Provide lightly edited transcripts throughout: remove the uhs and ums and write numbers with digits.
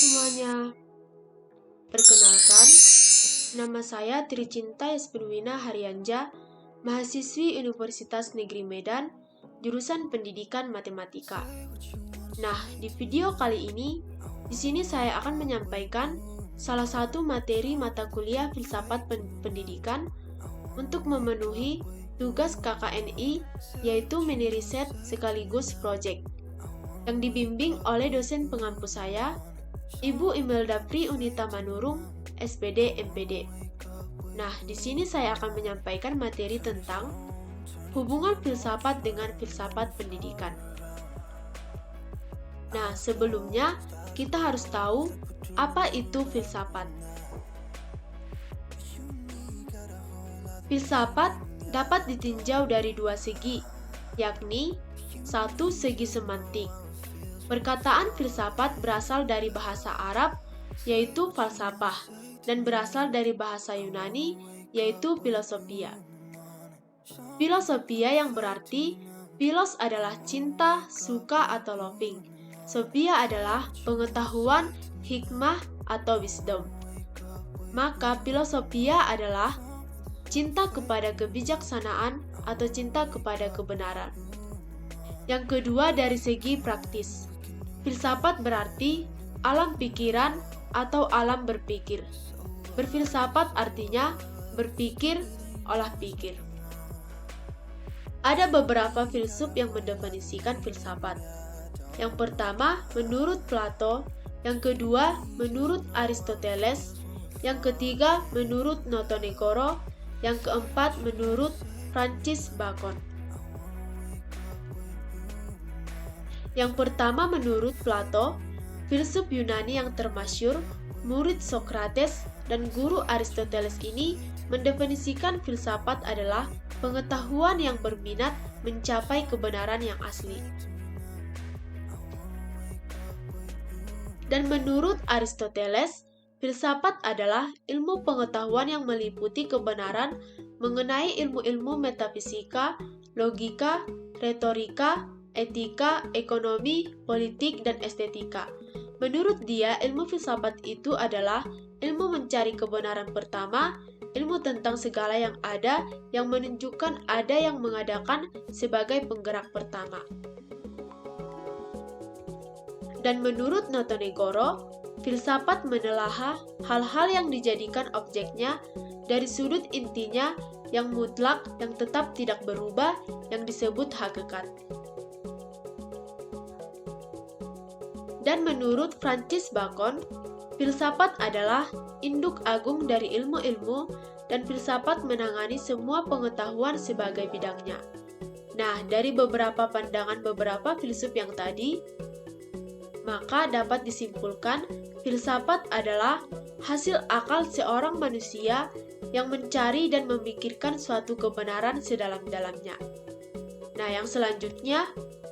semuanya, perkenalkan, nama saya Tricinta Yasminwina Haryanja, mahasiswi Universitas Negeri Medan, jurusan Pendidikan Matematika. Nah, di video kali ini, di sini saya akan menyampaikan salah satu materi mata kuliah Filsafat Pendidikan untuk memenuhi tugas KKNI, yaitu mini riset sekaligus project, yang dibimbing oleh dosen pengampu saya, Ibu Imelda Pri Unita Manurung, SPD MPD. Nah, di sini saya akan menyampaikan materi tentang hubungan filsafat dengan filsafat pendidikan. Nah, sebelumnya kita harus tahu apa itu filsafat. Filsafat dapat ditinjau dari dua segi, yakni satu segi semantik. Perkataan filsafat berasal dari bahasa Arab, yaitu falsafah, dan berasal dari bahasa Yunani, yaitu filosofia. Filosofia yang berarti philos adalah cinta, suka, atau loving. Sophia adalah pengetahuan, hikmah, atau wisdom. Maka filosofia adalah cinta kepada kebijaksanaan atau cinta kepada kebenaran. Yang kedua dari segi praktis. Filsafat berarti alam pikiran atau alam berpikir. Berfilsafat artinya berpikir, olah pikir. Ada beberapa filsuf yang mendefinisikan filsafat. Yang pertama menurut Plato, yang kedua menurut Aristoteles, yang ketiga menurut Notonegoro, yang keempat menurut Francis Bacon. Yang pertama menurut Plato, filsuf Yunani yang termasyhur, murid Socrates dan guru Aristoteles ini mendefinisikan filsafat adalah pengetahuan yang berminat mencapai kebenaran yang asli. Dan menurut Aristoteles, filsafat adalah ilmu pengetahuan yang meliputi kebenaran mengenai ilmu-ilmu metafisika, logika, retorika, etika, ekonomi, politik, dan estetika. Menurut dia, ilmu filsafat itu adalah ilmu mencari kebenaran pertama, ilmu tentang segala yang ada yang menunjukkan ada yang mengadakan sebagai penggerak pertama. Dan menurut Notonegoro, filsafat menelaah hal-hal yang dijadikan objeknya dari sudut intinya yang mutlak yang tetap tidak berubah yang disebut hakikat. Dan menurut Francis Bacon, filsafat adalah induk agung dari ilmu-ilmu dan filsafat menangani semua pengetahuan sebagai bidangnya. Nah, dari beberapa pandangan beberapa filsuf yang tadi, maka dapat disimpulkan filsafat adalah hasil akal seorang manusia yang mencari dan memikirkan suatu kebenaran sedalam-dalamnya. Nah, yang selanjutnya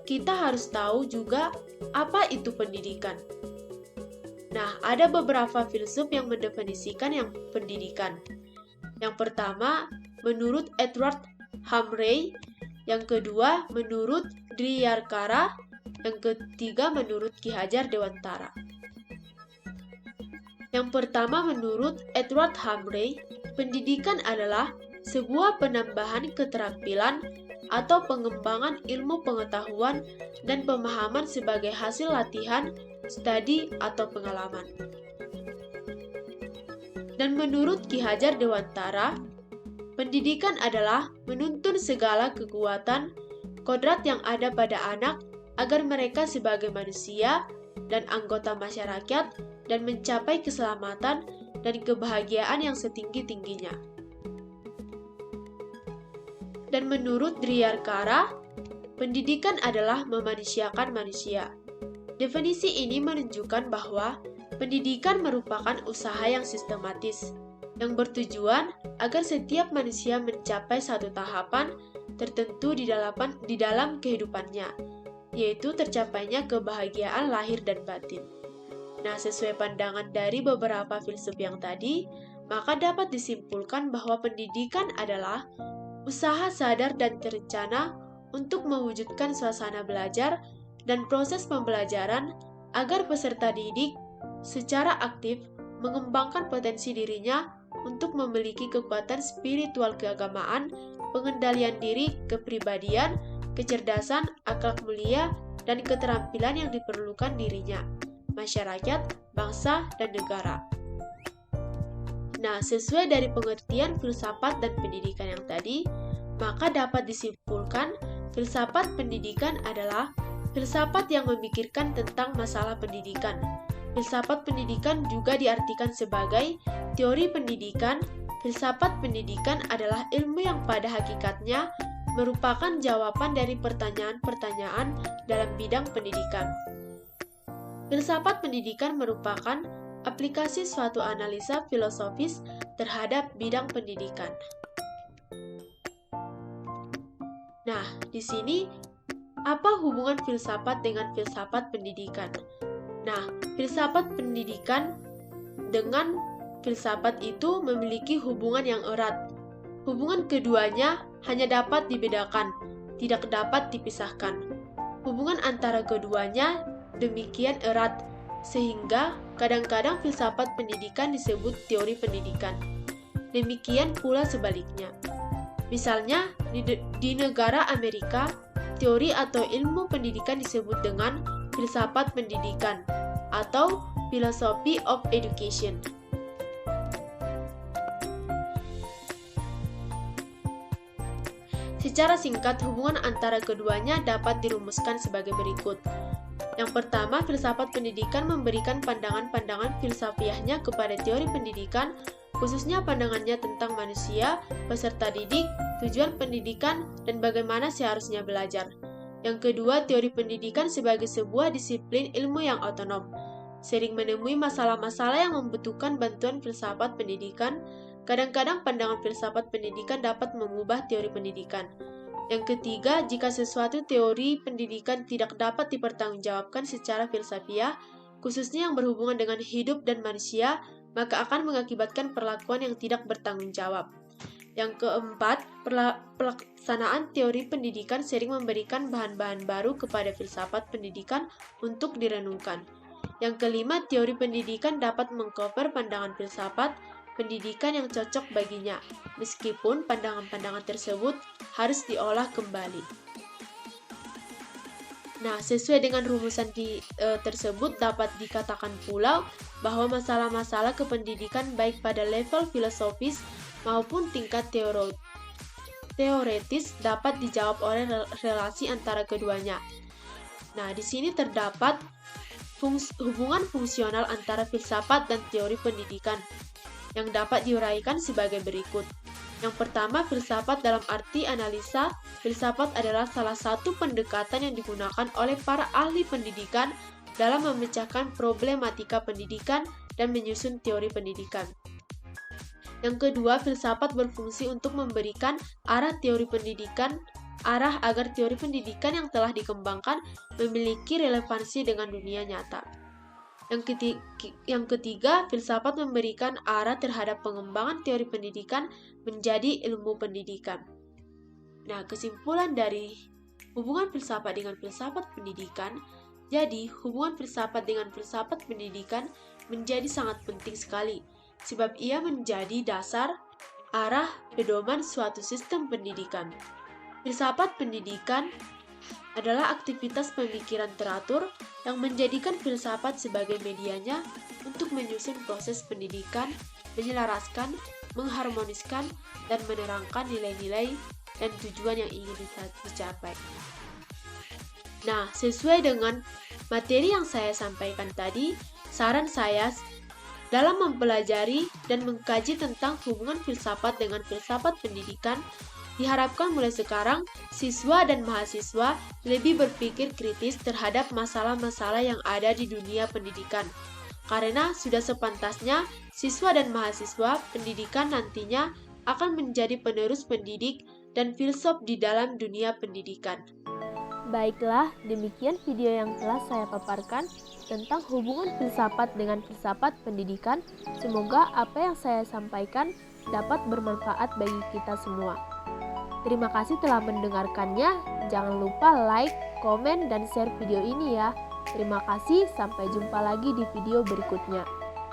kita harus tahu juga apa itu pendidikan. Nah, ada beberapa filsuf yang mendefinisikan yang pendidikan. Yang pertama, menurut Edward Humray, yang kedua menurut Driyarkara, yang ketiga menurut Ki Hajar Dewantara. Yang pertama menurut Edward Humray, pendidikan adalah sebuah penambahan keterampilan atau pengembangan ilmu pengetahuan dan pemahaman sebagai hasil latihan, studi, atau pengalaman. Dan menurut Ki Hajar Dewantara, pendidikan adalah menuntun segala kekuatan, kodrat yang ada pada anak agar mereka sebagai manusia dan anggota masyarakat dan mencapai keselamatan dan kebahagiaan yang setinggi-tingginya. Dan menurut Driyarkara, pendidikan adalah memanusiakan manusia. Definisi ini menunjukkan bahwa pendidikan merupakan usaha yang sistematis, yang bertujuan agar setiap manusia mencapai satu tahapan tertentu di dalam kehidupannya, yaitu tercapainya kebahagiaan lahir dan batin. Nah, sesuai pandangan dari beberapa filsuf yang tadi, maka dapat disimpulkan bahwa pendidikan adalah usaha sadar dan terencana untuk mewujudkan suasana belajar dan proses pembelajaran agar peserta didik secara aktif mengembangkan potensi dirinya untuk memiliki kekuatan spiritual keagamaan, pengendalian diri, kepribadian, kecerdasan, akhlak mulia, dan keterampilan yang diperlukan dirinya, masyarakat, bangsa, dan negara. Nah, sesuai dari pengertian filsafat dan pendidikan yang tadi, maka dapat disimpulkan filsafat pendidikan adalah filsafat yang memikirkan tentang masalah pendidikan. Filsafat pendidikan juga diartikan sebagai teori pendidikan. Filsafat pendidikan adalah ilmu yang pada hakikatnya merupakan jawaban dari pertanyaan-pertanyaan dalam bidang pendidikan. Filsafat pendidikan merupakan aplikasi suatu analisa filosofis terhadap bidang pendidikan. Nah, di sini apa hubungan filsafat dengan filsafat pendidikan? Nah, filsafat pendidikan dengan filsafat itu memiliki hubungan yang erat. Hubungan keduanya hanya dapat dibedakan, tidak dapat dipisahkan. Hubungan antara keduanya demikian erat, sehingga kadang-kadang filsafat pendidikan disebut teori pendidikan. Demikian pula sebaliknya. Misalnya, di negara Amerika, teori atau ilmu pendidikan disebut dengan filsafat pendidikan atau philosophy of education. Secara singkat, hubungan antara keduanya dapat dirumuskan sebagai berikut. Yang pertama, filsafat pendidikan memberikan pandangan-pandangan filsafiahnya kepada teori pendidikan, khususnya pandangannya tentang manusia, peserta didik, tujuan pendidikan, dan bagaimana seharusnya belajar. Yang kedua, teori pendidikan sebagai sebuah disiplin ilmu yang otonom, sering menemui masalah-masalah yang membutuhkan bantuan filsafat pendidikan. Kadang-kadang pandangan filsafat pendidikan dapat mengubah teori pendidikan. Yang ketiga, jika sesuatu teori pendidikan tidak dapat dipertanggungjawabkan secara filsafiah, khususnya yang berhubungan dengan hidup dan manusia, maka akan mengakibatkan perlakuan yang tidak bertanggung jawab. Yang keempat, pelaksanaan teori pendidikan sering memberikan bahan-bahan baru kepada filsafat pendidikan untuk direnungkan. Yang kelima, teori pendidikan dapat mengcover pandangan filsafat pendidikan yang cocok baginya, meskipun pandangan-pandangan tersebut harus diolah kembali. Nah, sesuai dengan rumusan tersebut dapat dikatakan pula bahwa masalah-masalah kependidikan baik pada level filosofis maupun tingkat teoretis dapat dijawab oleh relasi antara keduanya. Nah, di sini terdapat hubungan fungsional antara filsafat dan teori pendidikan yang dapat diuraikan sebagai berikut. Yang pertama, filsafat dalam arti analisa. Filsafat adalah salah satu pendekatan yang digunakan oleh para ahli pendidikan dalam memecahkan problematika pendidikan dan menyusun teori pendidikan. Yang kedua, filsafat berfungsi untuk memberikan arah agar teori pendidikan yang telah dikembangkan memiliki relevansi dengan dunia nyata. Yang ketiga, filsafat memberikan arah terhadap pengembangan teori pendidikan menjadi ilmu pendidikan. Nah, kesimpulan dari hubungan filsafat dengan filsafat pendidikan, jadi hubungan filsafat dengan filsafat pendidikan menjadi sangat penting sekali, sebab ia menjadi dasar, arah, pedoman suatu sistem pendidikan. Filsafat pendidikan adalah aktivitas pemikiran teratur yang menjadikan filsafat sebagai medianya untuk menyusun proses pendidikan, menyelaraskan, mengharmoniskan, dan menerangkan nilai-nilai dan tujuan yang ingin dicapai. Nah, sesuai dengan materi yang saya sampaikan tadi, saran saya dalam mempelajari dan mengkaji tentang hubungan filsafat dengan filsafat pendidikan, diharapkan mulai sekarang, siswa dan mahasiswa lebih berpikir kritis terhadap masalah-masalah yang ada di dunia pendidikan. Karena sudah sepantasnya, siswa dan mahasiswa pendidikan nantinya akan menjadi penerus pendidik dan filsuf di dalam dunia pendidikan. Baiklah, demikian video yang telah saya paparkan tentang hubungan filsafat dengan filsafat pendidikan. Semoga apa yang saya sampaikan dapat bermanfaat bagi kita semua. Terima kasih telah mendengarkannya. Jangan lupa like, komen, dan share video ini ya. Terima kasih, sampai jumpa lagi di video berikutnya.